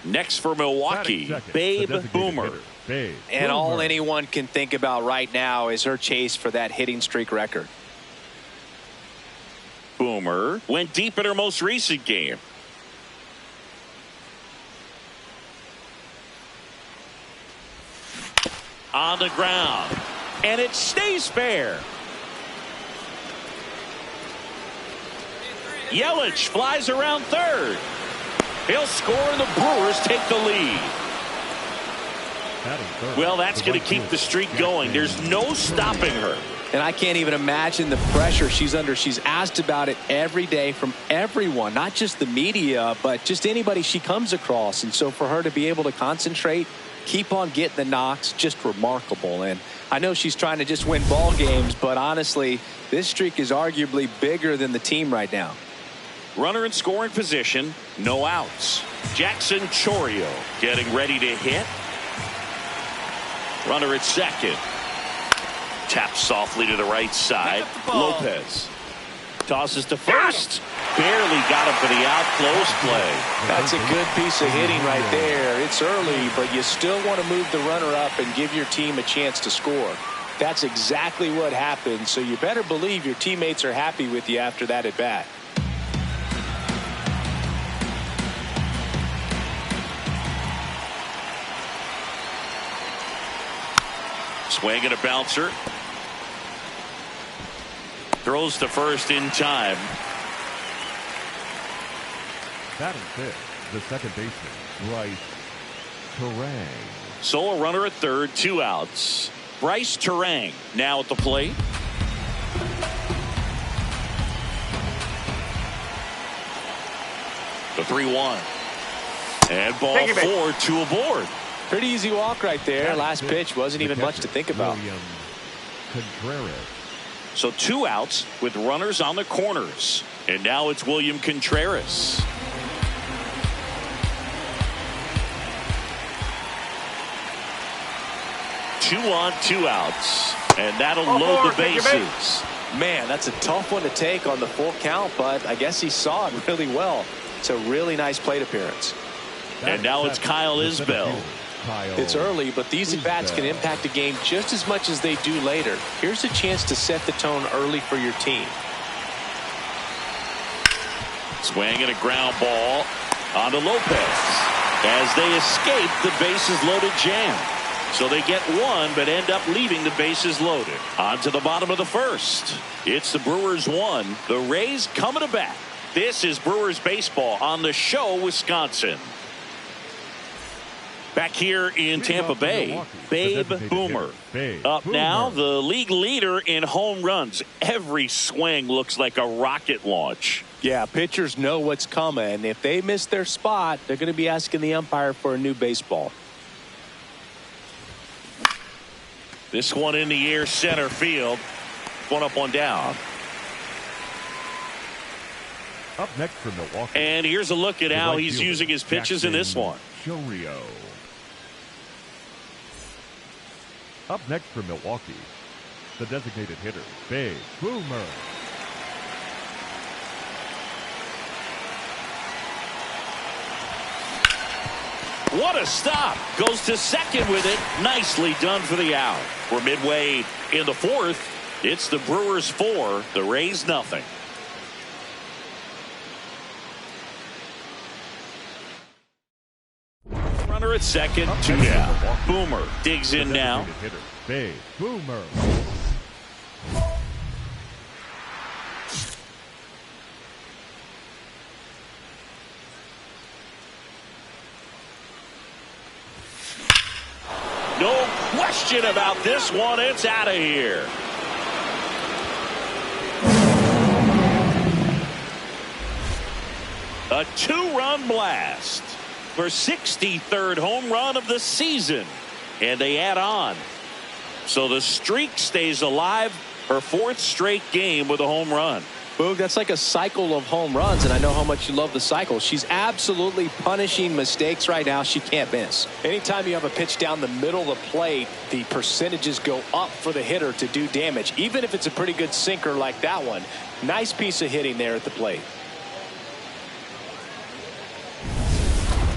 Next for Milwaukee, Babe Boomer. And all anyone can think about right now is her chase for that hitting streak record. Boomer went deep in her most recent game. On the ground, and it stays fair. Yelich flies around third. He'll score, and the Brewers take the lead. Well, that's going to keep the streak going. There's no stopping her. And I can't even imagine the pressure she's under. She's asked about it every day from everyone, not just the media, but just anybody she comes across. And so for her to be able to concentrate, keep on getting the knocks, just remarkable. And I know she's trying to just win ball games, but honestly, this streak is arguably bigger than the team right now. Runner in scoring position, no outs. Jackson Chourio getting ready to hit. Runner at second. Taps softly to the right side. Lopez tosses to first. Barely got him for the out. Close play. That's a good piece of hitting right there. It's early, but you still want to move the runner up and give your team a chance to score. That's exactly what happened, so you better believe your teammates are happy with you after that at bat. Swing and a bouncer. Throws to first in time. Batting fifth, the second baseman, Bryce Turang. So a runner at third, 2 outs. Bryce Turang now at the plate. The 3-1. And ball 4, 2 aboard. Pretty easy walk right there. Last pitch wasn't even much to think about. So 2 outs with runners on the corners. And now it's William Contreras. Two on, 2 outs. And that'll load the bases. Man, that's a tough one to take on the full count, but I guess he saw it really well. It's a really nice plate appearance. And now it's Kyle Isbell. It's early, but these at-bats can impact a game just as much as they do later. Here's a chance to set the tone early for your team. Swing and a ground ball on to Lopez. As they escape the bases loaded jam. So they get one, but end up leaving the bases loaded. On to the bottom of the first. It's the Brewers 1. The Rays coming to bat. This is Brewers baseball on the show, Wisconsin. Back here in Tampa Bay, Babe Boomer. Up now, the league leader in home runs. Every swing looks like a rocket launch. Yeah, pitchers know what's coming. If they miss their spot, they're going to be asking the umpire for a new baseball. This one in the air, center field. One up, one down. Up next for Milwaukee. And here's a look at how he's using his pitches in this one. Chourio. Up next for Milwaukee, the designated hitter, Babe Boomer. What a stop. Goes to second with it. Nicely done for the out. We're midway in the fourth. It's the Brewers 4, the Rays nothing. Runner at second, 2 down. Boomer digs in now. Babe Boomer. No question about this one. It's out of here. A 2-run blast. For 63rd home run of the season. And they add on. So the streak stays alive. Her 4th straight game with a home run. Boog, that's like a cycle of home runs, and I know how much you love the cycle. She's absolutely punishing mistakes right now she can't miss. Anytime you have a pitch down the middle of the plate, the percentages go up for the hitter to do damage, even if it's a pretty good sinker like that one. Nice piece of hitting there at the plate.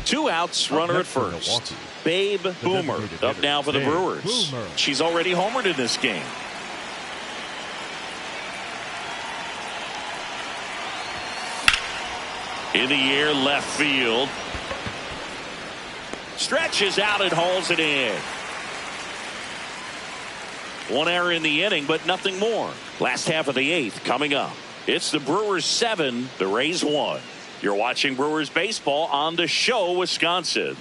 2 outs, runner at first. Babe Boomer up now for the Brewers. She's already homered in this game. In the air, left field. Stretches out and hauls it in. 1 error in the inning, but nothing more. Last half of the 8th coming up. It's the Brewers 7, the Rays 1. You're watching Brewers baseball on the Show, Wisconsin.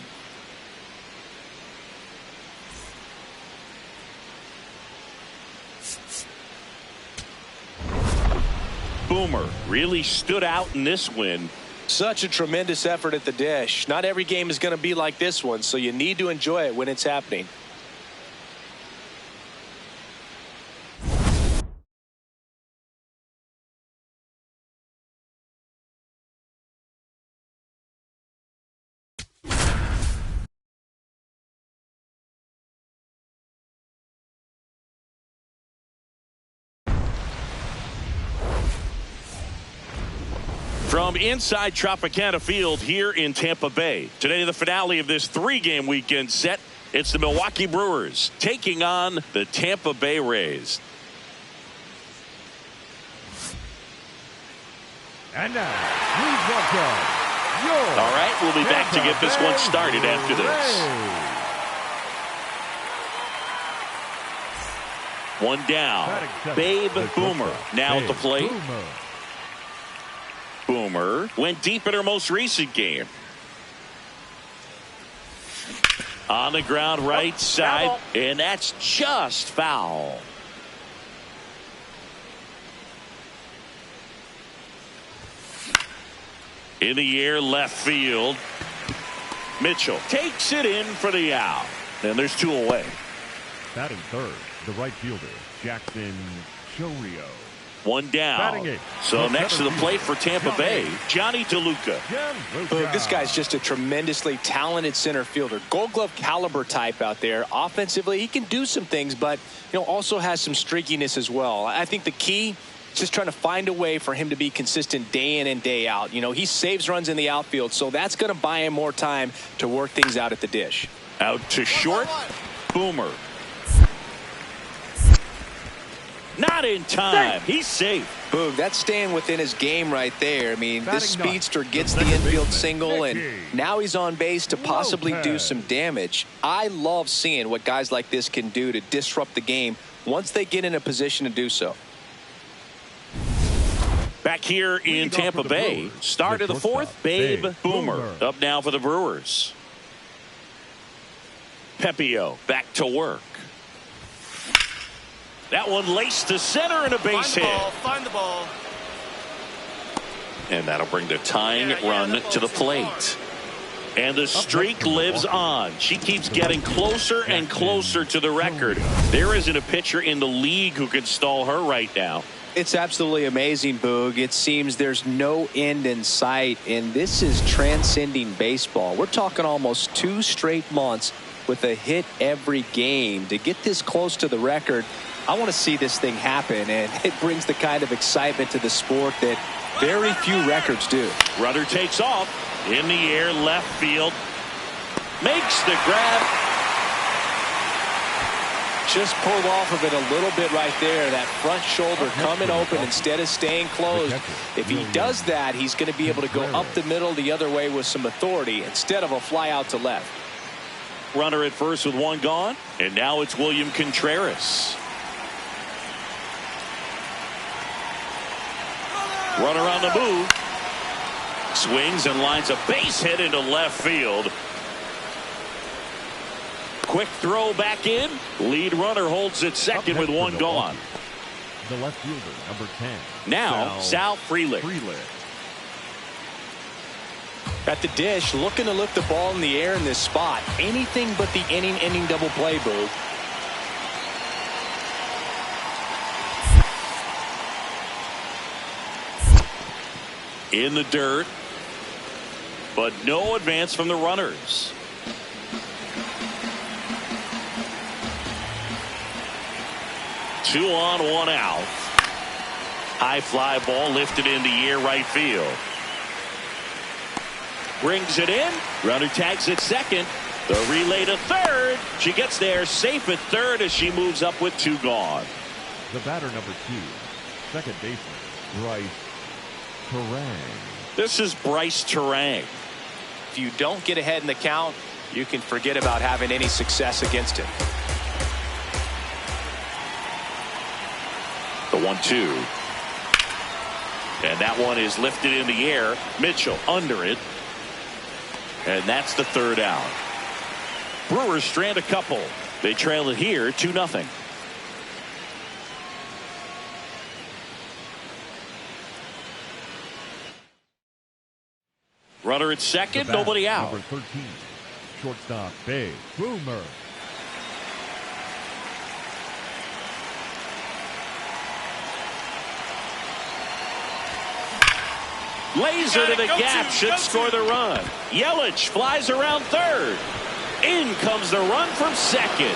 Boomer really stood out in this win. Such a tremendous effort at the dish. Not every game is going to be like this one, so you need to enjoy it when it's happening. From inside Tropicana Field here in Tampa Bay. Today, the finale of this 3-game weekend set. It's the Milwaukee Brewers taking on the Tampa Bay Rays. And now, please welcome your All right, we'll be back to get this one started after this. 1 down. Babe Boomer now at the plate. Boomer went deep in her most recent game. On the ground, right side, and that's just foul. In the air, left field. Mitchell takes it in for the out. And there's 2 away. Batting third, the right fielder, Jackson Chorio. 1 down. So next to the plate for Tampa Bay, Johnny DeLuca. This guy's just a tremendously talented center fielder. Gold Glove caliber type out there. Offensively, he can do some things, but also has some streakiness as well. I think the key is just trying to find a way for him to be consistent day in and day out. He saves runs in the outfield, so that's going to buy him more time to work things out at the dish. Out to short. Boomer. Not in time. He's safe. Boog, that's staying within his game right there. I mean, this speedster gets the infield single, and now he's on base to possibly do some damage. I love seeing what guys like this can do to disrupt the game once they get in a position to do so. Back here in Tampa Bay, start of the 4th, Babe Boomer up now for the Brewers. Pepio back to work. That one laced to center and a base hit. Find the ball. And that'll bring the tying run to the plate. And the streak lives on. She keeps getting closer and closer to the record. There isn't a pitcher in the league who can stall her right now. It's absolutely amazing, Boog. It seems there's no end in sight, and this is transcending baseball. We're talking almost 2 straight months with a hit every game. To get this close to the record, I want to see this thing happen, and it brings the kind of excitement to the sport that very few records do. Runner takes off. In the air, left field. Makes the grab. Just pulled off of it a little bit right there. That front shoulder coming open instead of staying closed. If he does that, he's going to be able to go up the middle the other way with some authority instead of a fly out to left. Runner at first with 1 gone. And now it's William Contreras. Runner on the move. Swings and lines a base hit into left field. Quick throw back in. Lead runner holds it second with 1 gone. The left fielder, number 10. Now, Sal Frelick. At the dish, looking to lift the ball in the air in this spot. Anything but the inning double play, Boo. In the dirt, but no advance from the runners. Two on, 1 out. High fly ball lifted in the air, right field. brings it in. Runner tags at second. The relay to third. She gets there safe at third as she moves up with 2 gone. The batter number 2, second baseman, Bryce Terang. This is Bryce Terang. If you don't get ahead in the count, you can forget about having any success against him. The 1-2. And that one is lifted in the air. Mitchell under it. And that's the 3rd out. Brewers strand a couple. They trail it here 2-0. Runner at second, nobody out. Number 13, shortstop, Bay Boomer. Laser to the gap, should score the run. Yelich flies around third. In comes the run from second.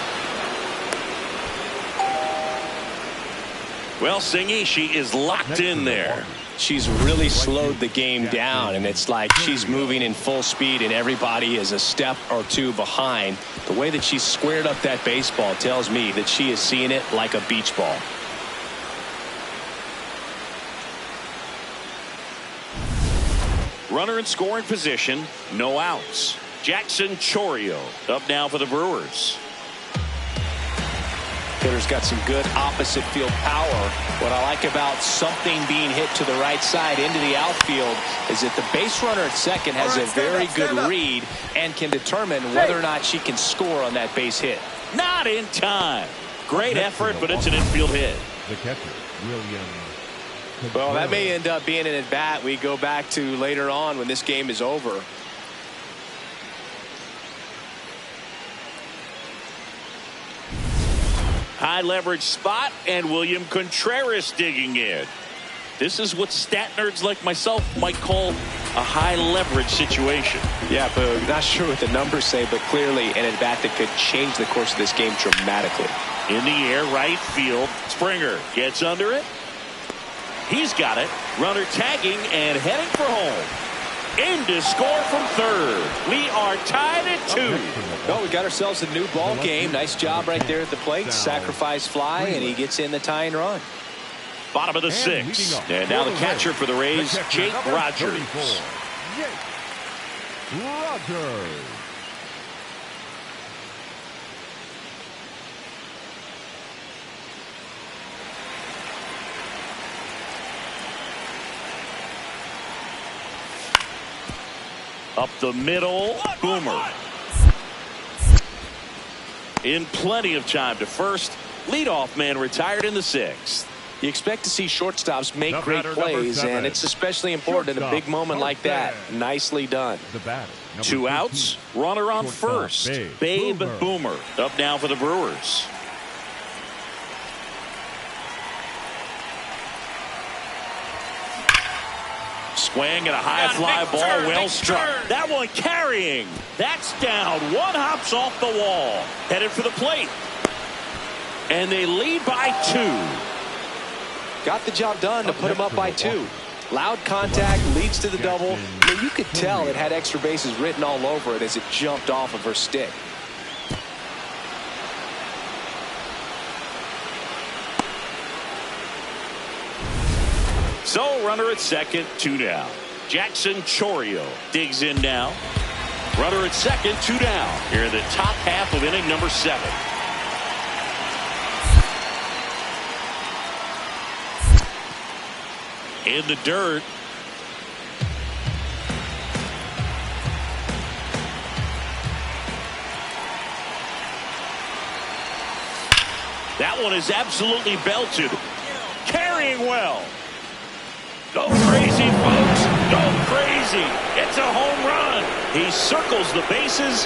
Well, Singy, she is locked in there. She's really slowed the game down, and it's like she's moving in full speed and everybody is a step or 2 behind. The way that she's squared up that baseball tells me that she is seeing it like a beach ball. Runner in scoring position, no outs. Jackson Chourio up now for the Brewers. Hitter's got some good opposite field power. What I like about something being hit to the right side into the outfield is that the base runner at second has a very good read and can determine whether or not she can score on that base hit. Not in time. Great effort, but it's an infield hit. The catcher, William. Well, that may end up being an at-bat we go back to later on when this game is over. High leverage spot, and William Contreras digging in. This is what stat nerds like myself might call a high leverage situation. Yeah, but not sure what the numbers say, but clearly an at-bat that could change the course of this game dramatically. In the air, right field. Springer gets under it. He's got it. Runner tagging and heading for home. In to score from third. We are tied at 2. Well, we got ourselves a new ball game. Nice job right there at the plate. Sacrifice fly, and he gets in the tying run. Bottom of the 6th. And now the catcher for the Rays, Jake Rogers. Rogers. Up the middle, Boomer. In plenty of time to first. Leadoff man retired in the 6th. You expect to see shortstops make great plays, and it's especially important in a big moment like that. Nicely done. 2 outs, runner on first. Babe Boomer up now for the Brewers. Swing and a high fly ball, well struck. That one carrying. That's down. One hops off the wall. Headed for the plate. And they lead by 2. Got the job done to put him up by 2. Loud contact leads to the double. I mean, you could tell it had extra bases written all over it as it jumped off of her stick. So runner at second, 2 down. Jackson Chourio digs in now. Runner at second, 2 down. Here in the top half of inning number 7. In the dirt. That one is absolutely belted. Carrying well. Go crazy, folks. Go crazy. It's a home run. He circles the bases,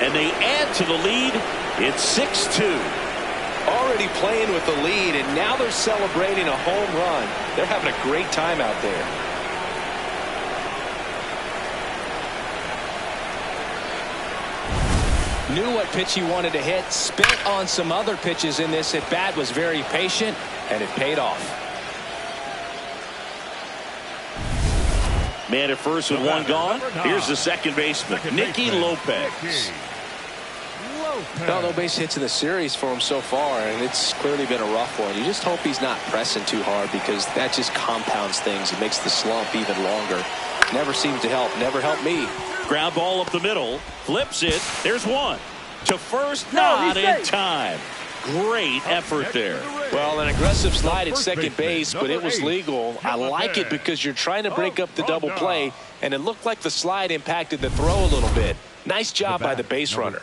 and they add to the lead. It's 6-2. Already playing with the lead, and now they're celebrating a home run. They're having a great time out there. Knew what pitch he wanted to hit. Spent on some other pitches in this at bat. Was very patient, and it paid off. Man at first with one gone. Here's the second baseman, Nicky Lopez. No base hits in the series for him so far, and it's clearly been a rough one. You just hope he's not pressing too hard, because that just compounds things. It makes the slump even longer. Never seems to help. Never helped me. Ground ball up the middle. Flips it. There's one. To first, not in time. Great effort there. Well, an aggressive slide at second base, but it was legal. I like it because you're trying to break up the double play, and it looked like the slide impacted the throw a little bit. Nice job by the base runner.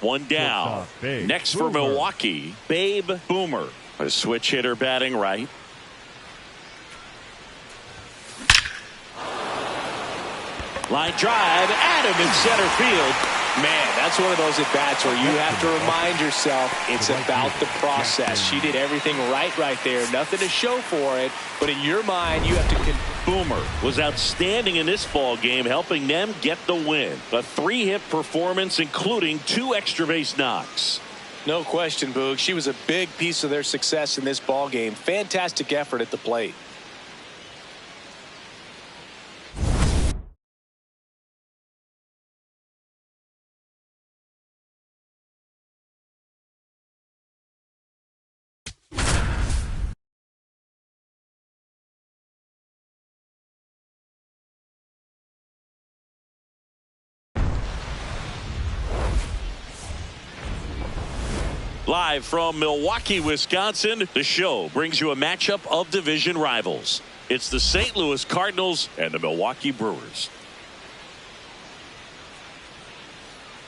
One down. Next for Milwaukee, Babe Boomer. A switch hitter batting right. Line drive, Adam in center field. Man, that's one of those at-bats where you have to remind yourself it's about the process. She did everything right there. Nothing to show for it, but in your mind, you have to... Boomer was outstanding in this ball game, helping them get the win. A 3-hit performance, including 2 extra base knocks. No question, Boog. She was a big piece of their success in this ball game. Fantastic effort at the plate. Live from Milwaukee, Wisconsin, the show brings you a matchup of division rivals. It's the St. Louis Cardinals and the Milwaukee Brewers.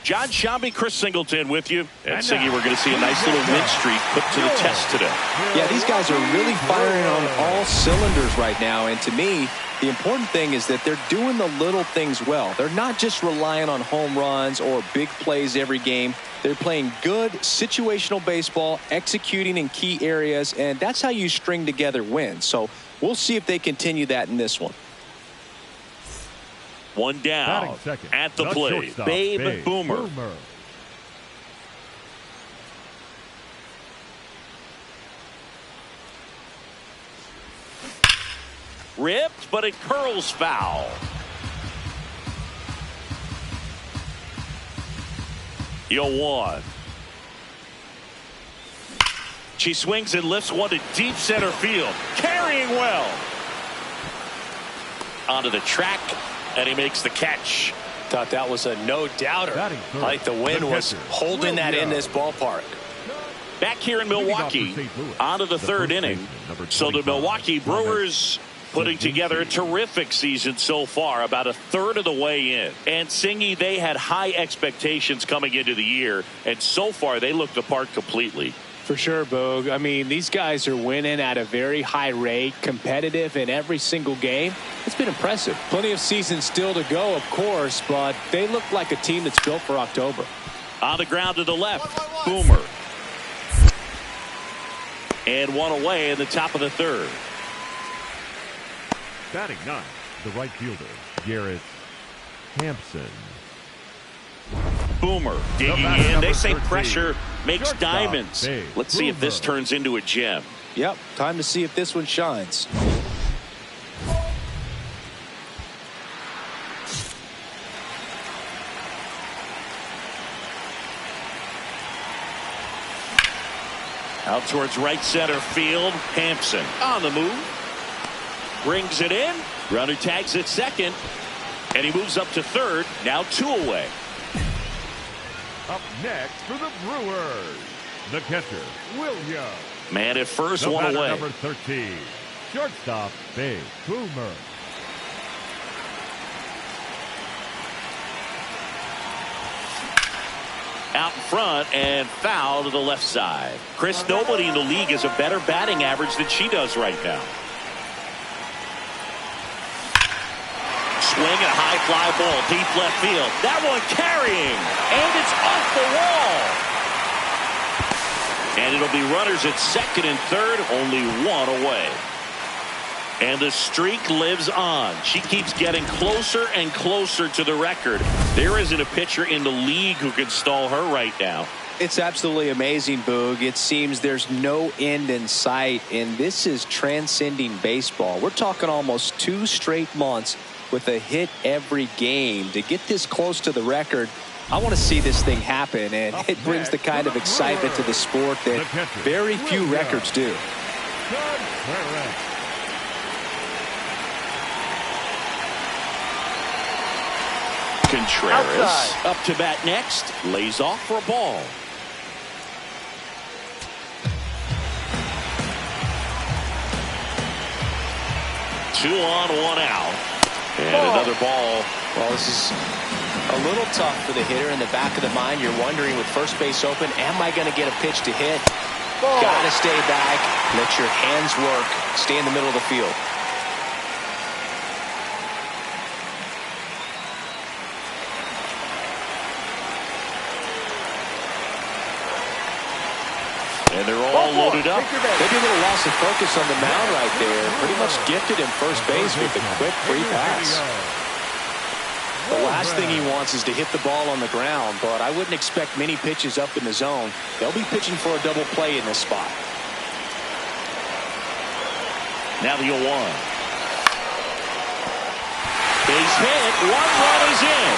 John Shambi, Chris Singleton with you. And Singy, we're going to see a nice little win streak put to the test today. Yeah, these guys are really firing on all cylinders right now. And to me, the important thing is that they're doing the little things well. They're not just relying on home runs or big plays every game. They're playing good situational baseball, executing in key areas, and that's how you string together wins. So we'll see if they continue that in this one. One down at the plate, Babe Boomer. Ripped, but it curls foul. You'll one. She swings and lifts one to deep center field. Carrying well. Onto the track, and he makes the catch. Thought that was a no-doubter. Like the wind was holding that in this ballpark. Back here in Milwaukee, onto the third inning. So the Milwaukee Brewers putting together a terrific season so far, about a third of the way in. And Singy, they had high expectations coming into the year, and so far they look the part completely. For sure, Boog. I mean, these guys are winning at a very high rate, competitive in every single game. It's been impressive. Plenty of season still to go, of course, but they look like a team that's built for October. On the ground to the left, Boomer. And one away in the top of the third. Batting ninth, the right fielder, Garrett Hampson. Boomer digging in. They say pressure makes diamonds. Let's see if this turns into a gem. Yep, time to see if this one shines. Out towards right center field. Hampson on the move. Brings it in. Runner tags at second. And he moves up to third. Now 2 away. Up next for the Brewers, the catcher, William. Man at first, the one away. Number 13, shortstop, Babe Boomer. Out in front and foul to the left side. Chris, nobody in the league has a better batting average than she does right now. Swing and a high fly ball, deep left field. That one carrying, and it's off the wall. And it'll be runners at second and third, only 1 away. And the streak lives on. She keeps getting closer and closer to the record. There isn't a pitcher in the league who can stall her right now. It's absolutely amazing, Boog. It seems there's no end in sight, and this is transcending baseball. We're talking almost 2 straight months with a hit every game. To get this close to the record, I want to see this thing happen, and it brings the kind of excitement to the sport that very few records do. Contreras up to bat next, lays off for a ball. Two on, one out. And another ball. Well, this is a little tough for the hitter. In the back of the mind, you're wondering with first base open, am I going to get a pitch to hit? Got to stay back, let your hands work, stay in the middle of the field. And they're all loaded up. Maybe a little loss of focus on the mound right there. Pretty much gifted him first base with a quick free pass. The last thing he wants is to hit the ball on the ground, but I wouldn't expect many pitches up in the zone. They'll be pitching for a double play in this spot. Now the 0-1. Base hit. One run is in.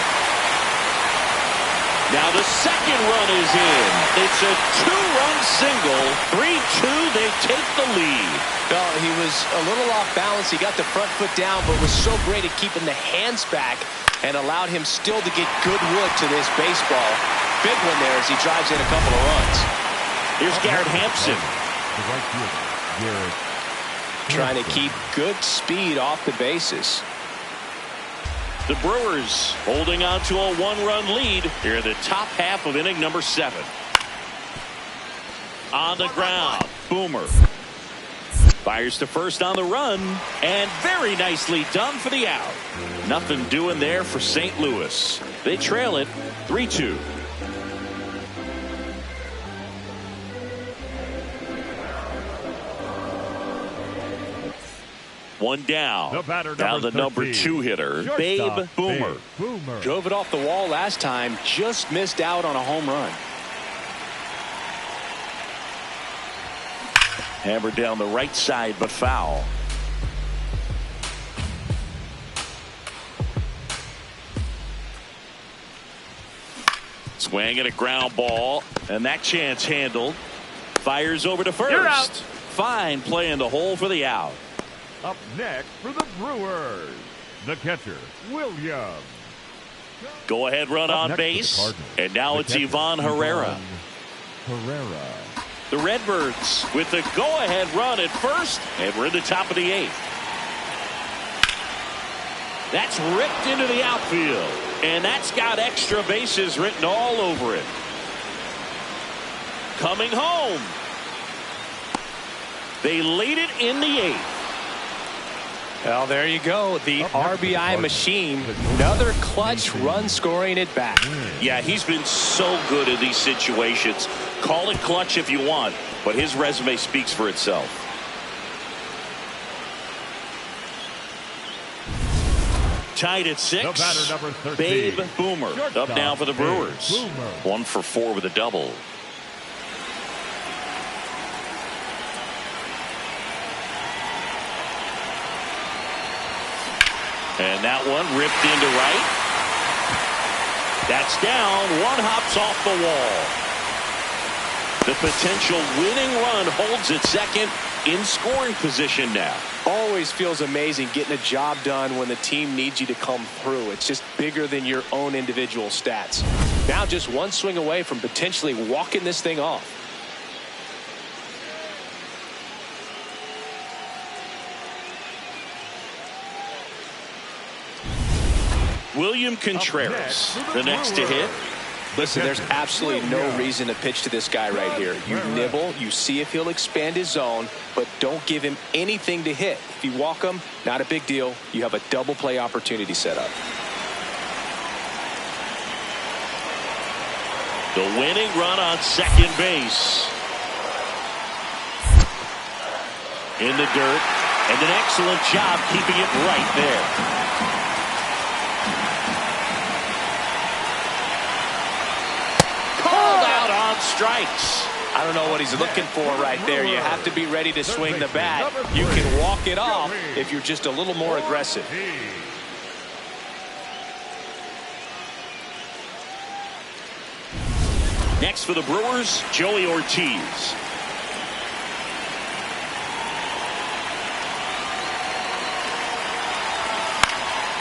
Now the second run is in. It's a two-run single. 3-2. They take the lead. Well, he was a little off balance. He got the front foot down, but was so great at keeping the hands back and allowed him still to get good wood to this baseball. Big one there as he drives in a couple of runs. Here's Garrett Hampson. Trying to keep good speed off the bases. The Brewers holding on to a one-run lead here in the top half of inning number 7. On the ground, Boomer fires to first on the run, and very nicely done for the out. Nothing doing there for St. Louis. They trail it 3-2. One down. Now the number 2 hitter, Babe Boomer. Drove it off the wall last time, just missed out on a home run. Hammered down the right side, but foul. Swing and a ground ball, and that chance handled. Fires over to first. Fine play in the hole for the out. Up next for the Brewers, the catcher, Williams. Go ahead run on base, and now it's Ivan Herrera. The Redbirds with the go-ahead run at first, and we're in the top of the 8th. That's ripped into the outfield, and that's got extra bases written all over it. Coming home. They lead it in the 8th. Well, there you go. The RBI machine. Another clutch run scoring at bat. Yeah, he's been so good in these situations. Call it clutch if you want, but his resume speaks for itself. Tied at 6. Babe Boomer up now for the Brewers. 1 for 4 with a double. And that one ripped into right. That's down. One hops off the wall. The potential winning run holds at second in scoring position now. Always feels amazing getting a job done when the team needs you to come through. It's just bigger than your own individual stats. Now just one swing away from potentially walking this thing off. William Contreras, the next to hit. Listen, there's absolutely no reason to pitch to this guy right here. You nibble, you see if he'll expand his zone, but don't give him anything to hit. If you walk him, not a big deal. You have a double play opportunity set up. The winning run on second base. In the dirt, and an excellent job keeping it right there. Strikes. I don't know what he's looking for right there. You have to be ready to swing the bat. You can walk it off if you're just a little more aggressive. Next for the Brewers, Joey Ortiz.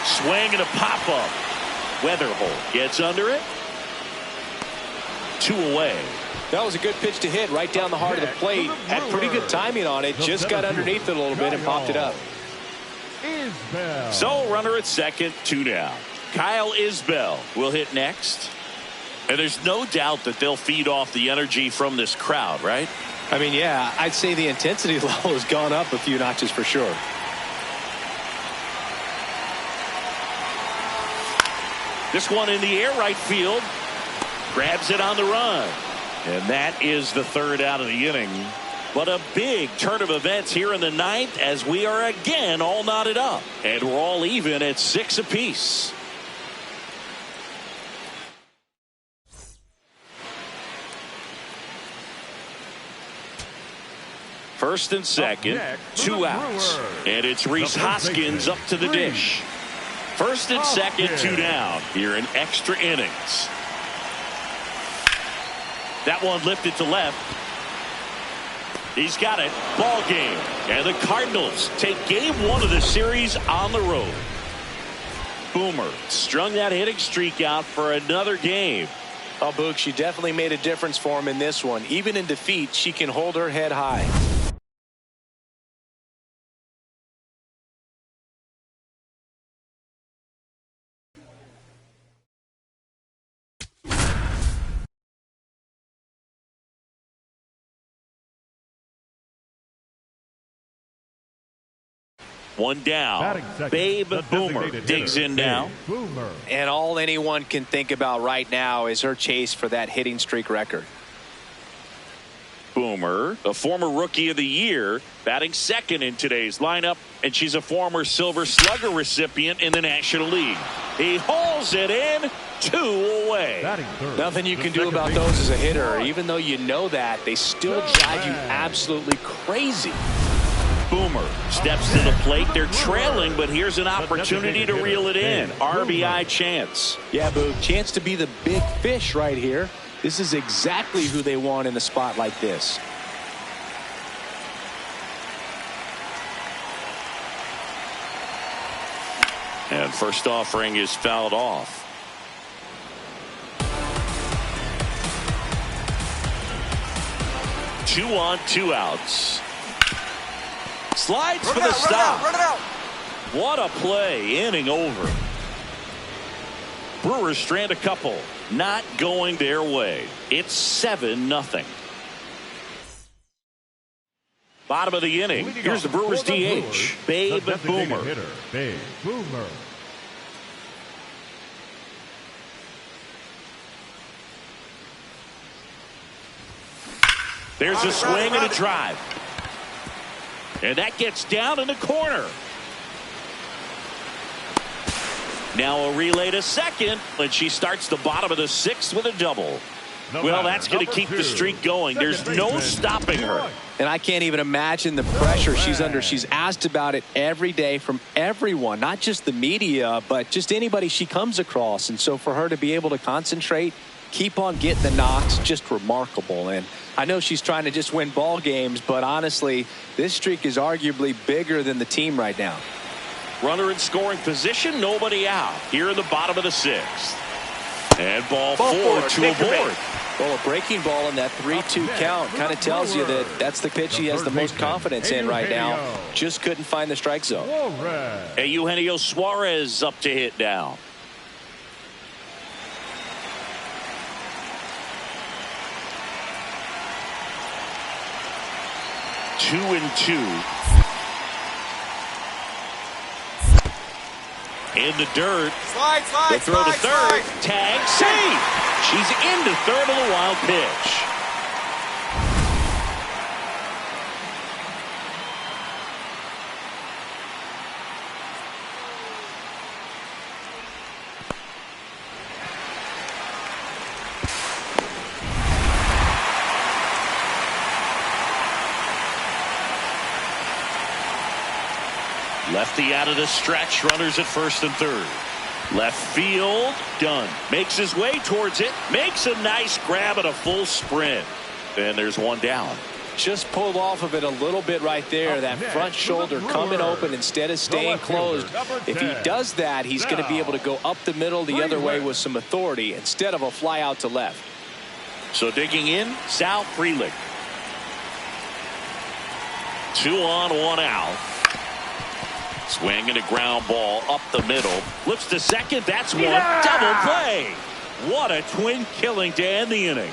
Swing and a pop-up. Weatherholt gets under it. 2 away. That was a good pitch to hit right down the heart of the plate. Had pretty good timing on it. Just got underneath it a little bit and popped it up. So runner at second, 2 down. Kyle Isbell will hit next. And there's no doubt that they'll feed off the energy from this crowd, right? I mean, yeah, I'd say the intensity level has gone up a few notches for sure. This one in the air, right field. Grabs it on the run. And that is the 3rd out of the inning. But a big turn of events here in the 9th as we are again all knotted up. And we're all even at 6 apiece. First and second, 2 outs. And it's Rhys Hoskins up to the dish. First and second, 2 down here in extra innings. That one lifted to left. He's got it. Ball game. And the Cardinals take game 1 of the series on the road. Boomer strung that hitting streak out for another game. Oh, Boog, she definitely made a difference for him in this one. Even in defeat, she can hold her head high. One down. Babe Boomer digs in now. And all anyone can think about right now is her chase for that hitting streak record. Boomer, a former Rookie of the Year, batting second in today's lineup, and she's a former Silver Slugger recipient in the National League. He hauls it in, 2 away. Nothing you can do about those as a hitter. Even though you know that, they still drive you absolutely crazy. Boomer steps to the plate. They're trailing, but here's an opportunity to reel it in. RBI chance. Yeah, Boo, chance to be the big fish right here. This is exactly who they want in a spot like this. And first offering is fouled off. Two on, 2 outs. Slides for the stop. Run it out. What a play. Inning over. Brewers strand a couple. Not going their way. It's 7-0. Bottom of the inning. Here's the Brewers DH. Babe Boomer. Babe Boomer. There's a swing and a drive. And that gets down in the corner. Now a relay to second, and she starts the bottom of the 6th with a double. Well, that's going to keep the streak going. There's no stopping her. And I can't even imagine the pressure she's under. She's asked about it every day from everyone, not just the media, but just anybody she comes across. And so for her to be able to concentrate, keep on getting the knocks, just remarkable. And I know she's trying to just win ball games, but honestly, this streak is arguably bigger than the team right now. Runner in scoring position, nobody out. Here in the bottom of the 6th. And ball 4 to aboard. Well, a breaking ball in that 3-2 count kind of tells you that that's the pitch he has the most confidence in right now. Just couldn't find the strike zone. Hey, Eugenio Suarez up to hit now. Two and 2. In the dirt. Slide. The throw to third. Tag. Save. She's into third of the wild pitch. Lefty out of the stretch. Runners at first and third. Left field, done. Makes his way towards it. Makes a nice grab at a full sprint. And there's one down. Just pulled off of it a little bit right there. That front shoulder coming open instead of staying closed. If he does that, he's going to be able to go up the middle the other way with some authority instead of a fly out to left. So digging in, Sal Frelick. 2 on, 1 out. Swinging a ground ball up the middle. Flips to second. That's one. Double play. What a twin killing to end the inning.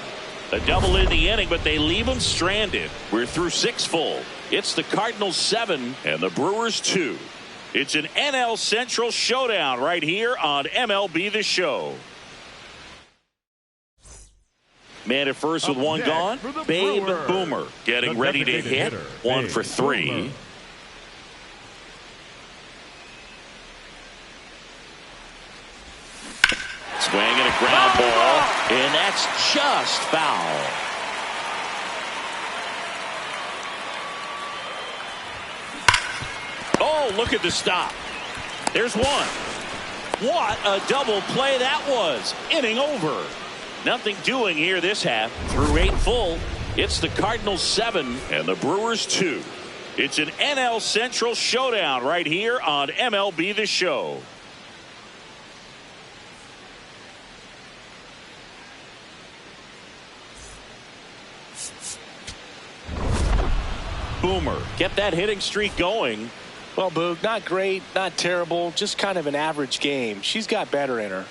A double in the inning, but they leave him stranded. We're through 6 full. It's the Cardinals 7 and the Brewers 2. It's an NL Central showdown right here on MLB The Show. Man at first with one gone. Babe Boomer getting ready to hit. 1 for 3. Swinging a ground ball, and that's just foul. Oh, look at the stop. There's one. What a double play that was. Inning over. Nothing doing here this half. Through 8 full, it's the Cardinals 7 and the Brewers 2. It's an NL Central showdown right here on MLB The Show. Boomer kept that hitting streak going. Well, Boog, not great, not terrible, just kind of an average game. She's got better in her.